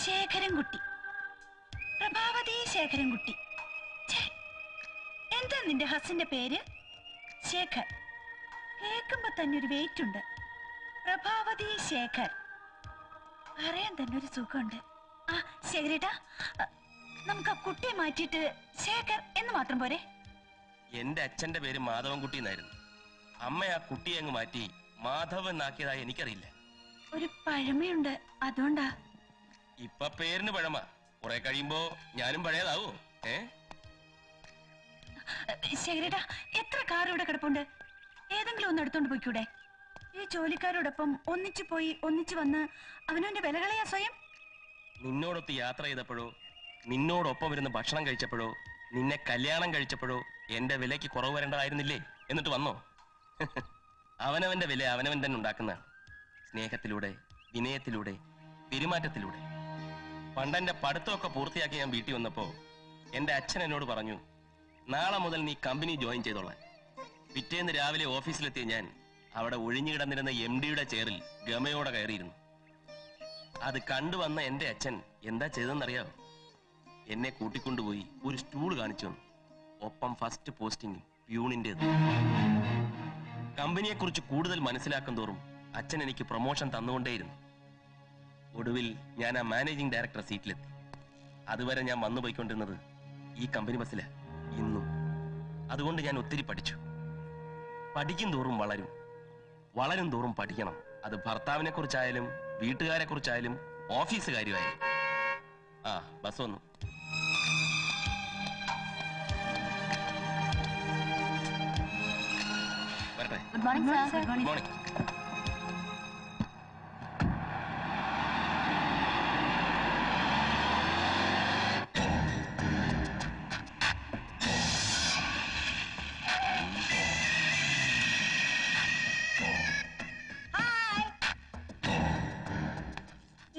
ശേഖരൻകുട്ടി, പ്രഭാവതി ശേഖരൻകുട്ടി. എന്താ നിന്റെ ഹസിന്റെ പേര്? ശേഖർ. കേൾക്കുമ്പോ തന്നെ ഒരു വെയിറ്റ് ഉണ്ട്. പ്രഭാവതി ശേഖർ. പറയാൻ തന്നെ ഒരു സുഖമുണ്ട്. ആ ശേഖരേട്ടാ, നമുക്ക് ആ കുട്ടിയെ മാറ്റിയിട്ട് ശേഖർ എന്ന് മാത്രം പോരെ? എന്റെ അച്ഛന്റെ പേര് മാധവൻകുട്ടി എന്നായിരുന്നു. അമ്മ ആ കുട്ടിയെ അങ്ങ് മാറ്റി മാധവ് എന്നാക്കിയതായി എനിക്കറിയില്ല. ഒരു പഴമയുണ്ട്, അതുകൊണ്ടാ. ഇപ്പൊ പേരിന് പഴമ, കുറെ കഴിയുമ്പോ ഞാനും പഴയതാവോ? ശേഖരേട്ടാ, എത്ര കാർ ഇവിടെ കിടപ്പുണ്ട്? ഏതെങ്കിലും ഒന്ന് എടുത്തോണ്ട് പോയിക്കൂടെ? ഈ ജോലിക്കാരോടൊപ്പം ഒന്നിച്ചു പോയി ഒന്നിച്ചു വന്ന് അവനവന്റെ വിലകളെയാ സ്വയം. നിന്നോടൊത്ത് യാത്ര ചെയ്തപ്പോഴോ, നിന്നോടൊപ്പം ഇരുന്ന് ഭക്ഷണം കഴിച്ചപ്പോഴോ, നിന്നെ കല്യാണം കഴിച്ചപ്പോഴോ എന്റെ വിലയ്ക്ക് കുറവ് വരേണ്ടതായിരുന്നില്ലേ? എന്നിട്ട് വന്നോ? അവനവന്റെ വില അവനവൻ തന്നെ ഉണ്ടാക്കുന്നതാണ്. സ്നേഹത്തിലൂടെ, വിനയത്തിലൂടെ, പെരുമാറ്റത്തിലൂടെ. പണ്ടെന്റെ പഠിത്തമൊക്കെ പൂർത്തിയാക്കി ഞാൻ വീട്ടിൽ വന്നപ്പോ എന്റെ അച്ഛൻ എന്നോട് പറഞ്ഞു, നാളെ മുതൽ നീ കമ്പനി ജോയിൻ ചെയ്തോളാൻ. പിറ്റേന്ന് രാവിലെ ഓഫീസിലെത്തിയ ഞാൻ അവിടെ ഒഴിഞ്ഞു കിടന്നിരുന്ന MD-യുടെ ചെയറിൽ ഗമയോടെ കയറിയിരുന്നു. അത് കണ്ടുവന്ന എന്റെ അച്ഛൻ എന്താ ചെയ്തെന്നറിയാമോ? എന്നെ കൂട്ടിക്കൊണ്ടുപോയി ഒരു സ്റ്റൂൾ കാണിച്ചു വന്നു. ഒപ്പം ഫസ്റ്റ് പോസ്റ്റിംഗ് പ്യൂണിന്റേത്. കമ്പനിയെ കുറിച്ച് കൂടുതൽ മനസ്സിലാക്കും തോറും അച്ഛൻ എനിക്ക് പ്രൊമോഷൻ തന്നുകൊണ്ടേയിരുന്നു. ഒടുവിൽ ഞാൻ ആ മാനേജിംഗ് ഡയറക്ടർ സീറ്റിലെത്തി. അതുവരെ ഞാൻ വന്നു പോയിക്കൊണ്ടിരുന്നത് ഈ കമ്പനി ബസ്സില ഇന്നും. അതുകൊണ്ട് ഞാൻ ഒത്തിരി പഠിച്ചു. പഠിക്കും തോറും വളരും, വളരും തോറും പഠിക്കണം. അത് ഭർത്താവിനെ കുറിച്ചായാലും വീട്ടുകാരെ കുറിച്ചായാലും ഓഫീസ് കാര്യമായാലും. ആ ബസ് വന്നു. വരട്ടെ. Good morning sir. Good morning.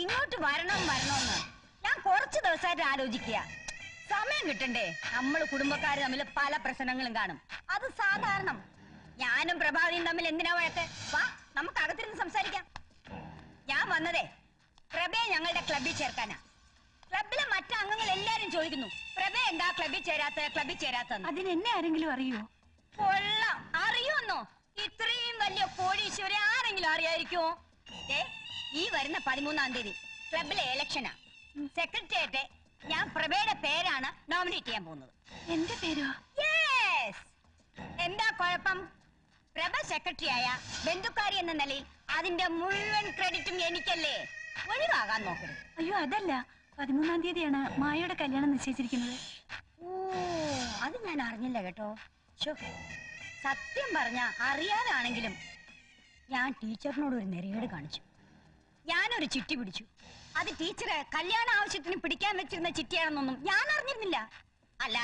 ഇങ്ങോട്ട് വരണമെന്ന് ഞാൻ കുറച്ച് ദിവസമായിട്ട് ആലോചിക്കുക. സമയം കിട്ടണ്ടേ? നമ്മൾ കുടുംബക്കാർ തമ്മിൽ പല പ്രശ്നങ്ങളും കാണും, അത് സാധാരണ. ഞാനും പ്രഭാവതിയും തമ്മിൽ എന്തിനാ വഴക്ക്? വാ, നമുക്ക് അകത്തിരുന്ന് സംസാരിക്കാം. ഞാൻ വന്നതേ പ്രഭയെ ഞങ്ങളുടെ ക്ലബിൽ ചേർക്കാനാ. ക്ലബിലെ മറ്റു അംഗങ്ങൾ എല്ലാരും ചോദിക്കുന്നു, പ്രഭ എന്താ ക്ലബിൽ ചേരാത്ത. അതിനെന്നെ ആരെങ്കിലും അറിയോ? കൊള്ളാം, അറിയോന്നോ? ഇത്രയും വലിയ കോടീശ്വരി ആരെങ്കിലും അറിയായിരിക്കുമോ? ഈ വരുന്ന 13-ാം തീയതി ക്ലബിലെ ഇലക്ഷനാ. സെക്രട്ടറിയേറ്റ് ഞാൻ പ്രഭയുടെ പേരാണ് നോമിനേറ്റ് ചെയ്യാൻ പോകുന്നത്. എന്റെ പേരോ? യെസ്. എന്താ കുഴപ്പം? പ്രഭ സെക്രട്ടറി ആയ ബന്ധുക്കാരി എന്ന നിലയിൽ അതിന്റെ മുഴുവൻ ക്രെഡിറ്റും എനിക്കല്ലേ. ഒഴിവാകാൻ നോക്കരുത്. അയ്യോ അതല്ല, 13-ാം തീയതിയാണ് മായയുടെ കല്യാണം നിശ്ചയിച്ചിരിക്കുന്നത്. ഓ, അത് ഞാൻ അറിഞ്ഞില്ല കേട്ടോ. സത്യം പറഞ്ഞ അറിയാതാണെങ്കിലും ഞാൻ ടീച്ചറിനോട് ഒരു നെറികേട് കാണിച്ചു. ഞാനൊരു ചിട്ടി പിടിച്ചു. അത് ടീച്ചറ് കല്യാണ ആവശ്യത്തിന് പിടിക്കാൻ വെച്ചിരുന്ന ചിട്ടിയാണെന്നൊന്നും ഞാൻ അറിഞ്ഞിരുന്നില്ല. അല്ല,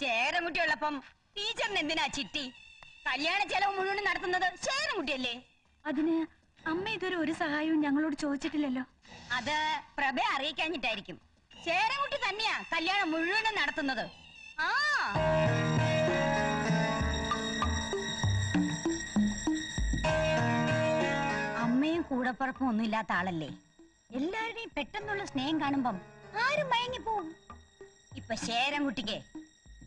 ശേഖരൻകുട്ടിയുള്ളപ്പം ടീച്ചറിന് എന്തിനാ ചിട്ടി? കല്യാണ ചെലവ് മുഴുവൻ നടത്തുന്നത് ശേഖരൻകുട്ടിയല്ലേ. അതിന് അമ്മ ഇതുവരെ ഒരു സഹായവും ഞങ്ങളോട് ചോദിച്ചിട്ടില്ലല്ലോ. അത് പ്രഭയെ അറിയിക്കാഞ്ഞിട്ടായിരിക്കും. ശേഖരൻകുട്ടി തന്നെയാ കല്യാണം മുഴുവനും നടത്തുന്നത്. ആ അമ്മയും കൂടപ്പുറപ്പും ഒന്നും ഇല്ലാത്ത ആളല്ലേ. എല്ലാവരുടെയും പെട്ടെന്നുള്ള സ്നേഹം കാണുമ്പം ആരും മയങ്ങിപ്പോവും. ഇപ്പൊ ശേഖരൻകുട്ടിക്ക്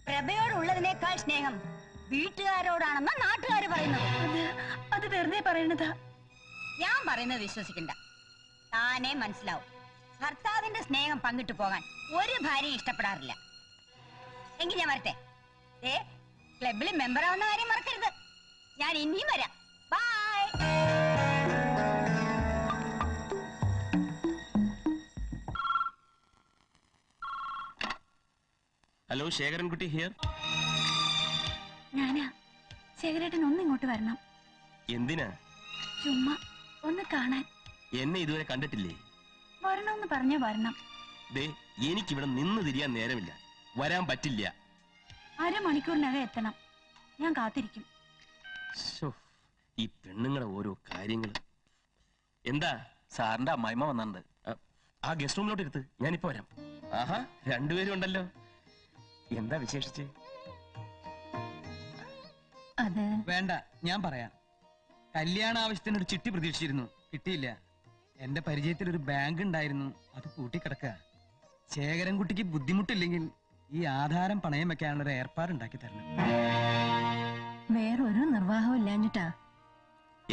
പ്രഭയോടുള്ളതിനേക്കാൾ സ്നേഹം വീട്ടുകാരോടാണെന്ന നാട്ടുകാര് പറയുന്നത്. അത് വെറുതെ പറയണതാ. ഞാൻ പറയുന്നത് വിശ്വസിക്കണ്ട, താനേ മനസ്സിലാവും. ഭർത്താവിന്റെ സ്നേഹം പങ്കിട്ടു പോകാൻ ഒരു ഭാര്യയും ഇഷ്ടപ്പെടാറില്ല. എങ്കിൽ ഞാൻ വരട്ടെ. ക്ലബിൽ മെമ്പർ ആവുന്ന കാര്യം മറക്കരുത്. ഞാൻ ഇനിയും വരാം. ബൈ. Hello, Sekharankutty here. ഞാനാ. ശേഖരേട്ടൻ ഒന്ന് ഇങ്ങോട്ട് വരണം. എന്തിനാ? ചുമ്മാ ഒന്ന് കാണാൻ. എന്നെ ഇതുവരെ കണ്ടിട്ടില്ലേ? വരണമെന്ന് പറഞ്ഞ വരണം. എനിക്കിവിടെ നിന്ന് തിരിയാൻ നേരമില്ല, വരാൻ പറ്റില്ല. അരമണിക്കൂറിനകം എത്തണം. ഞാൻ കാത്തിരിക്കും. ഈ പെണ്ണുങ്ങളുടെ ഓരോ കാര്യങ്ങൾ. എന്താ? സാറിന്റെ അമ്മായിമ്മ വന്നിട്ടുണ്ട്. ആ ഗസ്റ്റ് റൂമിലോട്ട് എടുത്ത് ഞാനിപ്പോ വരാം. ആഹാ, രണ്ടുപേരും ഉണ്ടല്ലോ. എന്താ വിശേഷിച്ച്? വേണ്ട, ഞാൻ പറയാം. കല്യാണ ആവശ്യത്തിന് ഒരു ചിട്ടി പ്രതീക്ഷിച്ചിരുന്നു, കിട്ടിയില്ല. എന്റെ പരിചയത്തിൽ ഒരു ബാങ്ക് ഉണ്ടായിരുന്നു, അത് പൂട്ടിക്കിടക്കുക. ശേഖരൻകുട്ടിക്ക് ബുദ്ധിമുട്ടില്ലെങ്കിൽ ഈ ആധാരം പണയം വെക്കാനുള്ള ഒരു ഏർപ്പാടുണ്ടാക്കി തരണം. വേറൊരു നിർവാഹവും ഇല്ലാഞ്ഞിട്ടാ.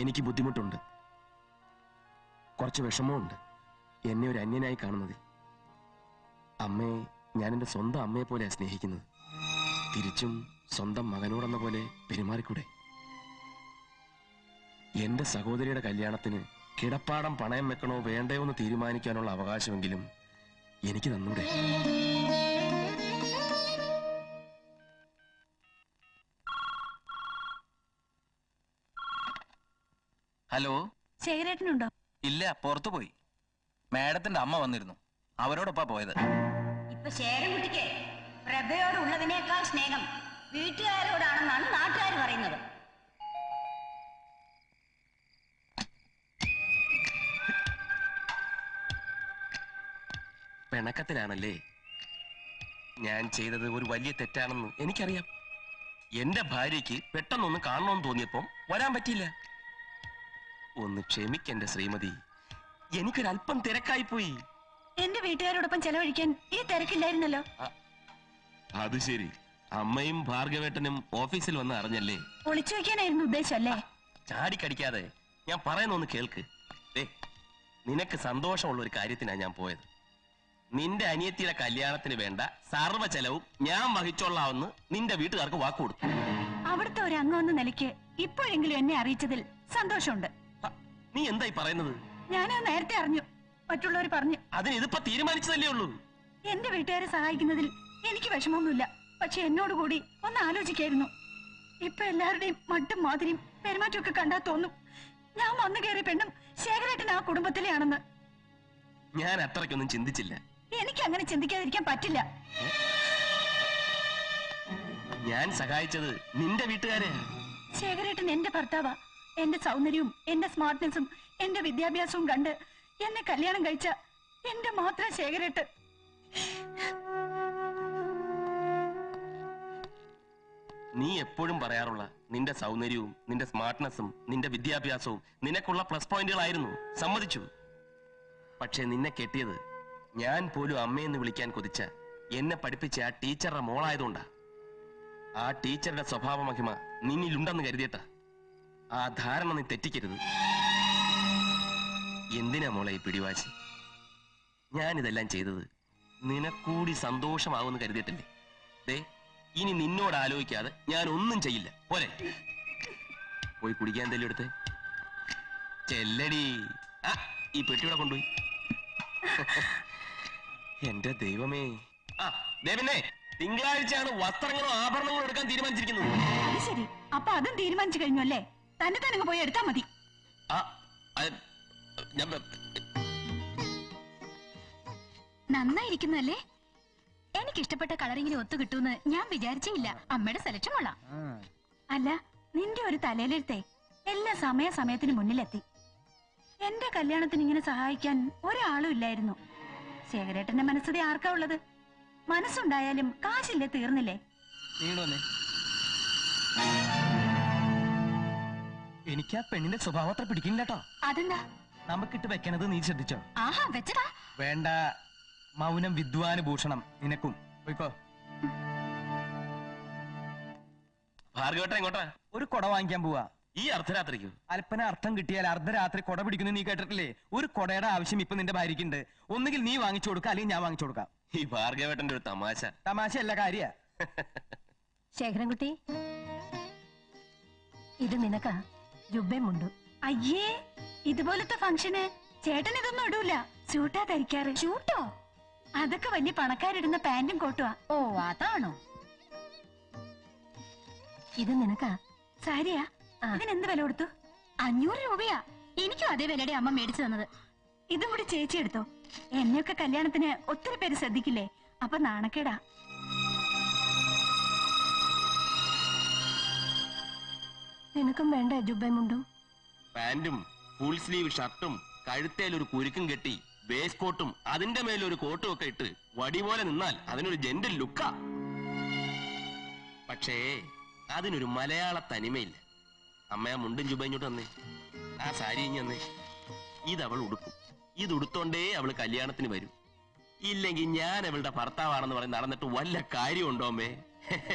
എനിക്ക് ബുദ്ധിമുട്ടുണ്ട്, കുറച്ച് വിഷമമുണ്ട് എന്നെ ഒരു അന്യനായി കാണുന്നതിൽ. അമ്മയെ ഞാൻ എന്റെ സ്വന്തം അമ്മയെ പോലെയാണ് സ്നേഹിക്കുന്നത്. തിരിച്ചും സ്വന്തം മകനോടെന്ന പോലെ പെരുമാറിക്കൂടെ? എന്റെ സഹോദരിയുടെ കല്യാണത്തിന് കിടപ്പാടം പണയം വെക്കണോ വേണ്ടയോ എന്ന് തീരുമാനിക്കാനുള്ള അവകാശമെങ്കിലും എനിക്ക് തന്നൂടെ? ഹലോ. ശേഖരേട്ടനുണ്ടോ? ഇല്ല, പുറത്തു പോയി. മാഡത്തിന്റെ അമ്മ വന്നിരുന്നു, അവരോടൊപ്പാ പോയത്. ഇപ്പൊ ശേഖരൻകുട്ടിക്ക് പ്രഭയോടുള്ളതിനേക്കാൾ സ്നേഹം വീട്ടുകാരോടാണെന്നാണ് നാട്ടുകാർ പറയുന്നത്. പിണക്കത്തിലാണല്ലേ? ഞാൻ ചെയ്തത് ഒരു വലിയ തെറ്റാണെന്ന് എനിക്കറിയാം. എന്റെ ഭാര്യയ്ക്ക് പെട്ടെന്നൊന്ന് കാണണമെന്ന് തോന്നിയപ്പം വരാൻ പറ്റിയില്ല. ഒന്ന് ക്ഷമിക്കെന്റെ ശ്രീമതി, എനിക്കൊരല്പം തിരക്കായി പോയി. എന്റെ വീട്ടുകാരോടൊപ്പം ചെലവഴിക്കാൻ ഈ തിരക്കില്ലായിരുന്നല്ലോ. അത് ശരി, അമ്മയും ഭാർഗവേട്ടനും ഓഫീസിൽ വന്ന് അറിഞ്ഞല്ലേ? ഒളിച്ചു വെക്കാനായിരുന്നു ഉദ്ദേശം അല്ലേ? ചാടിക്കടിക്കാതെ ഞാൻ പറയുന്നൊന്ന് കേൾക്ക്. നിനക്ക് സന്തോഷമുള്ള ഒരു കാര്യത്തിനാ ഞാൻ പോയത്. നിന്റെ അനിയത്തിയുടെ കല്യാണത്തിന് വേണ്ട സർവ്വ ചെലവും ഞാൻ വഹിച്ചോളാമെന്ന് നിന്റെ വീട്ടുകാർക്ക് വാക്കുകൊടുത്തു. അവിടുത്തെ ഒരു അംഗം എന്ന നിലയ്ക്ക് ഇപ്പോഴെങ്കിലും എന്നെ അറിയിച്ചതിൽ സന്തോഷമുണ്ട്. നീ എന്തായി പറയുന്നത്? ഞാനത് നേരത്തെ അറിഞ്ഞു, മറ്റുള്ളവർ പറഞ്ഞു. അതിന് ഇതിപ്പോ തീരുമാനിച്ചതല്ലേ ഉള്ളൂ. എന്റെ വീട്ടുകാരെ സഹായിക്കുന്നതിൽ എനിക്ക് വിഷമമൊന്നുമില്ല, പക്ഷെ എന്നോട് കൂടി ഒന്ന് ആലോചിക്കായിരുന്നു. ഇപ്പൊ എല്ലാവരുടെയും മട്ടും മാതിരിയും പെരുമാറ്റമൊക്കെ കണ്ടാ തോന്നും ഞാൻ വന്നു കയറിയ പെണ്ണും ശേഖരേട്ടൻ ആ കുടുംബത്തിലെയാണെന്ന്. ഞാൻ അത്രയ്ക്കൊന്നും ചിന്തിച്ചില്ല. എനിക്ക് അങ്ങനെ ചിന്തിക്കാതിരിക്കാൻ പറ്റില്ല. ഞാൻ സഹായിച്ചത് നിന്റെ വീട്ടുകാരെ. ശേഖരേട്ടൻ എന്റെ ഭർത്താവാ. എന്റെ സൗന്ദര്യവും എന്റെ സ്മാർട്ട്നെസ്സും എന്റെ വിദ്യാഭ്യാസവും കണ്ട് എന്നെ കല്യാണം കഴിച്ച എന്റെ മാത്രം ശേഖരേട്ടൻ. നീ എപ്പോഴും പറയാറുള്ള നിന്റെ സൗന്ദര്യവും നിന്റെ സ്മാർട്ട്നെസ്സും നിന്റെ വിദ്യാഭ്യാസവും നിനക്കുള്ള പ്ലസ് പോയിന്റുകളായിരുന്നു, സമ്മതിച്ചു. പക്ഷെ നിന്നെ കെട്ടിയത് ഞാൻ പോലും അമ്മയെന്ന് വിളിക്കാൻ കൊതിച്ച എന്നെ പഠിപ്പിച്ച ആ ടീച്ചറുടെ മോളായതുകൊണ്ടാ. ആ ടീച്ചറുടെ സ്വഭാവ മഹിമ നിന്നിലുണ്ടെന്ന് കരുതിയട്ടാ. ആ ധാരണ നീ തെറ്റിക്കരുത്. എന്തിനാ മോളെ ഈ പിടിവാശി? ഞാനിതെല്ലാം ചെയ്തത് നിനക്കൂടി സന്തോഷമാവുമെന്ന് കരുതിയിട്ടില്ലേ? ദേ, ഇനി നിന്നോട് ആലോചിക്കാതെ ഞാൻ ഒന്നും ചെയ്യില്ല. പോരെ, പോയി കുടിക്കാൻ എന്തെങ്കിലും എടുത്തേ. ചെല്ലടി. ആ, ഈ പെട്ടിയുടെ കൊണ്ടുപോയി. എന്റെ ദൈവമേ. ആ, ദേവനെ, തിങ്കളാഴ്ചയാണ് വസ്ത്രങ്ങളോ ആഭരണങ്ങളോ എടുക്കാൻ തീരുമാനിച്ചിരിക്കുന്നത്. അത് ശരി, അപ്പൊ അതും തീരുമാനിച്ചു കഴിഞ്ഞു അല്ലേ? തന്നെ തന്നെ പോയി എടുത്താ മതി. നന്നായിരിക്കുന്നല്ലേ? എനിക്ക് ഇഷ്ടപ്പെട്ട കളറിങ്ങിന് ഒത്തു കിട്ടൂന്ന് ഞാൻ വിചാരിച്ചില്ല. അമ്മയുടെ സെലക്ഷൻ കൊള്ളാം. അല്ല, നിന്റെ ഒരു തലയിലെടുത്തേ എല്ലാ സമയത്തിന് മുന്നിലെത്തി. എന്റെ കല്യാണത്തിന് ഇങ്ങനെ സഹായിക്കാൻ ഒരാളും ഇല്ലായിരുന്നു. ശേഖരേട്ടന്റെ മനസ്സതി ആർക്കാ ഉള്ളത്? മനസ്സുണ്ടായാലും കാശില്ലേ, തീർന്നില്ലേ? എനിക്ക് ആ പെണ്ണിന്റെ സ്വഭാവം അത്ര പിടിക്കില്ല കേട്ടോ. അതെന്താ? നമുക്കിട്ട് വെക്കണത് നീ ശ്രദ്ധിച്ചോ? ആഹാ, വെച്ചടാ. വേണ്ട, മൗനം വിദ്വാനുഭൂഷണം. നിനക്കും പോയിക്കോ. ഭാർഗവട്ട എങ്ങോട്ടാ? ഒരു കൊട വാങ്ങിക്കാൻ പോവാ. ഈ അർദ്ധരാത്രിക്കോ? അല്പന അർത്ഥം കിട്ടിയാൽ അർദ്ധരാത്രി കൊട പിടിക്കുന്നു നീ കേട്ടിട്ടില്ലേ? ഒരു കൊടയുടെ ആവശ്യം ഇപ്പൊ നിന്റെ ഭാര്യക്കുണ്ട്. ഒന്നുകിൽ നീ വാങ്ങിച്ചു കൊടുക്കാം, അല്ലെങ്കിൽ ഞാൻ വാങ്ങിച്ചു കൊടുക്കാം. ഈ ഭാർഗവേട്ടന്റെ ഒരു തമാശ. തമാശയല്ല, കാര്യ. ശേഖരൻകുട്ടി, ഇത് നിനക്കാ ജുബ്ബയുമുണ്ട്. അയ്യേ, ഇതുപോലത്തെ ഫംഗ്ഷന് ചേട്ടൻ ഇതൊന്നും ഇടൂല. സ്യൂട്ടാ ധരിക്കാറ്. ഷൂട്ടോ? അതൊക്കെ വലിയ പണക്കാരിടുന്ന പാന്റും കോട്ടുവാ. ഓ, അതാണോ? ഇത് നിനക്കാ സാരിയാ? അതിനെന്ത് വില കൊടുത്തു? 500 രൂപയാ. എനിക്കും അതേ വിലയുടെ അമ്മ മേടിച്ചു തന്നത്. ഇതും കൂടി ചേച്ചി എടുത്തോ. എന്നെയൊക്കെ കല്യാണത്തിന് ഒത്തിരി പേര് ശ്രദ്ധിക്കില്ലേ, അപ്പൊ നാണക്കേടാ. നിനക്കും വേണ്ട ജുബ്ബമുണ്ടും പാന്റും ഫുൾ സ്ലീവ് ഷർട്ടും കഴുത്തേൽ ഒരു കുരുക്കും കെട്ടി വേസ്റ്റ് കോട്ടും അതിന്റെ മേലൊരു കോട്ടും ഒക്കെ ഇട്ട് വടി പോലെ നിന്നാൽ അതിനൊരു ജെന്റൽ ലുക്കാ. പക്ഷേ അതിനൊരു മലയാള തനിമയില്ല. അമ്മ ആ മുണ്ടും ജുബ ഇങ്ങോട്ട് വന്നേ, ആ സാരി ഇഞ്ഞ് വന്നേ. ഇത് അവൾ ഉടുക്കും. ഇത് ഉടുത്തോണ്ടേ അവള് കല്യാണത്തിന് വരും. ഇല്ലെങ്കിൽ ഞാൻ അവളുടെ ഭർത്താവാണെന്ന് പറഞ്ഞ് നടന്നിട്ട് വല്ല കാര്യമുണ്ടോ അമ്മേ?